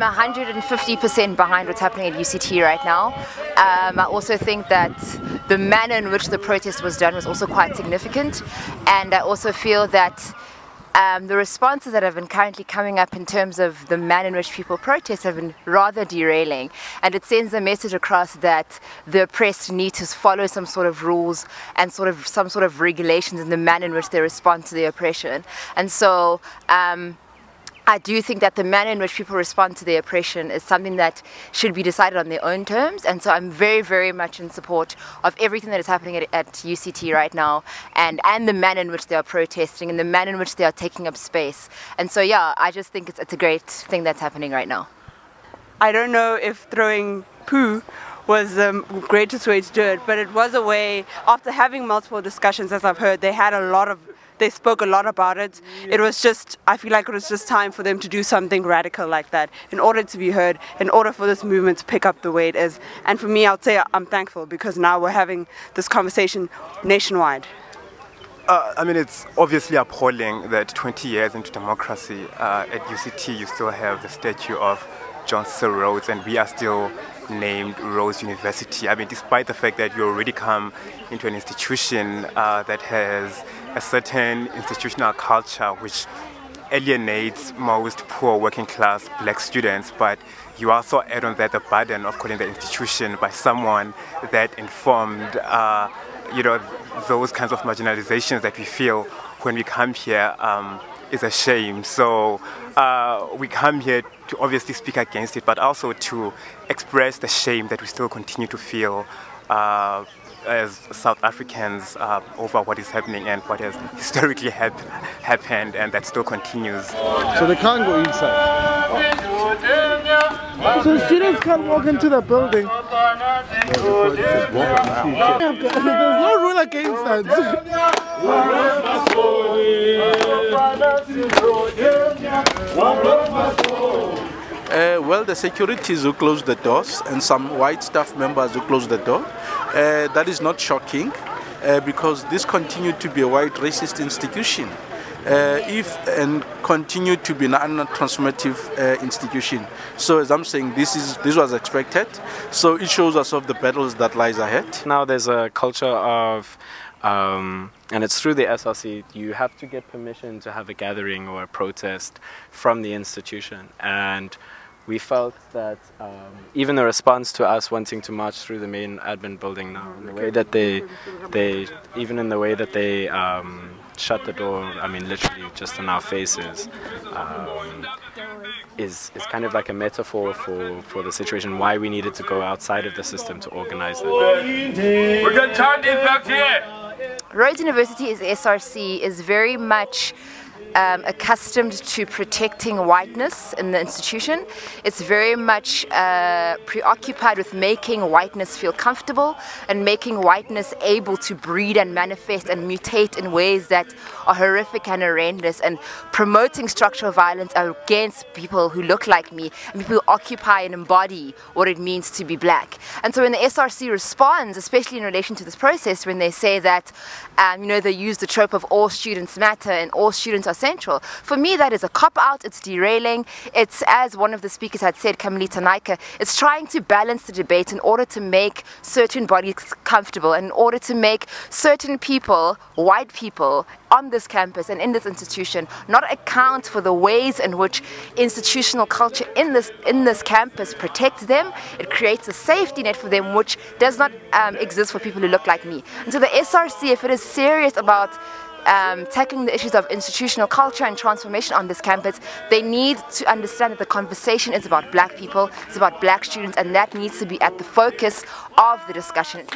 I'm 150% behind what's happening at UCT right now. I also think that the manner in which the protest was done was also quite significant, and I also feel that the responses that have been currently coming up in terms of the manner in which people protest have been rather derailing, and it sends a message across that the oppressed need to follow some sort of rules and some sort of regulations in the manner in which they respond to the oppression. And so I do think that the manner in which people respond to the oppression is something that should be decided on their own terms, and so I'm very, very much in support of everything that is happening at UCT right now, and the manner in which they are protesting and the manner in which they are taking up space. And so yeah, I just think it's a great thing that's happening right now. I don't know if throwing poo was the greatest way to do it, but it was a way, after having multiple discussions, as I've heard, they spoke a lot about it. It was just, I feel like it was just time for them to do something radical like that in order to be heard, in order for this movement to pick up the way it is. And for me, I would say I'm thankful because now we're having this conversation nationwide. I mean, it's obviously appalling that 20 years into democracy, at UCT you still have the statue of John Cecil Rhodes, and we are still named Rhodes University. I mean, despite the fact that you already come into an institution that has a certain institutional culture which alienates most poor working class black students, but you also add on that the burden of calling the institution by someone that informed those kinds of marginalizations that we feel when we come here is a shame. So we come here to obviously speak against it, but also to express the shame that we still continue to feel as South Africans over what is happening and what has historically happened, and that still continues. So they can't go inside. So students can't walk into the building. There's no rule against that. Well, the securities who closed the doors and some white staff members who closed the door. That is not shocking because this continued to be a white racist institution. And continue to be an untransformative institution. So as I'm saying, this was expected. So it shows us of the battles that lies ahead. Now there's a culture of, and it's through the SRC, you have to get permission to have a gathering or a protest from the institution. And we felt that even the response to us wanting to march through the main admin building now, in the way that they shut the door, I mean literally just in our faces, is kind of like a metaphor for the situation, why we needed to go outside of the system to organize it. We're going to turn the impact here. Rhodes University as SRC is very much accustomed to protecting whiteness in the institution. It's very much preoccupied with making whiteness feel comfortable and making whiteness able to breed and manifest and mutate in ways that are horrific and horrendous, and promoting structural violence against people who look like me and people who occupy and embody what it means to be black. And so when the SRC responds, especially in relation to this process, when they say that they use the trope of all students matter and all students are central, for me that is a cop-out, it's derailing. It's, as one of the speakers had said, Carmelita Naika, it's trying to balance the debate in order to make certain bodies comfortable and in order to make certain people, white people, on this campus and in this institution not account for the ways in which institutional culture in this campus protects them. It creates a safety net for them which does not exist for people who look like me. And so the SRC, if it is serious about tackling the issues of institutional culture and transformation on this campus, they need to understand that the conversation is about black people, it's about black students, and that needs to be at the focus of the discussion.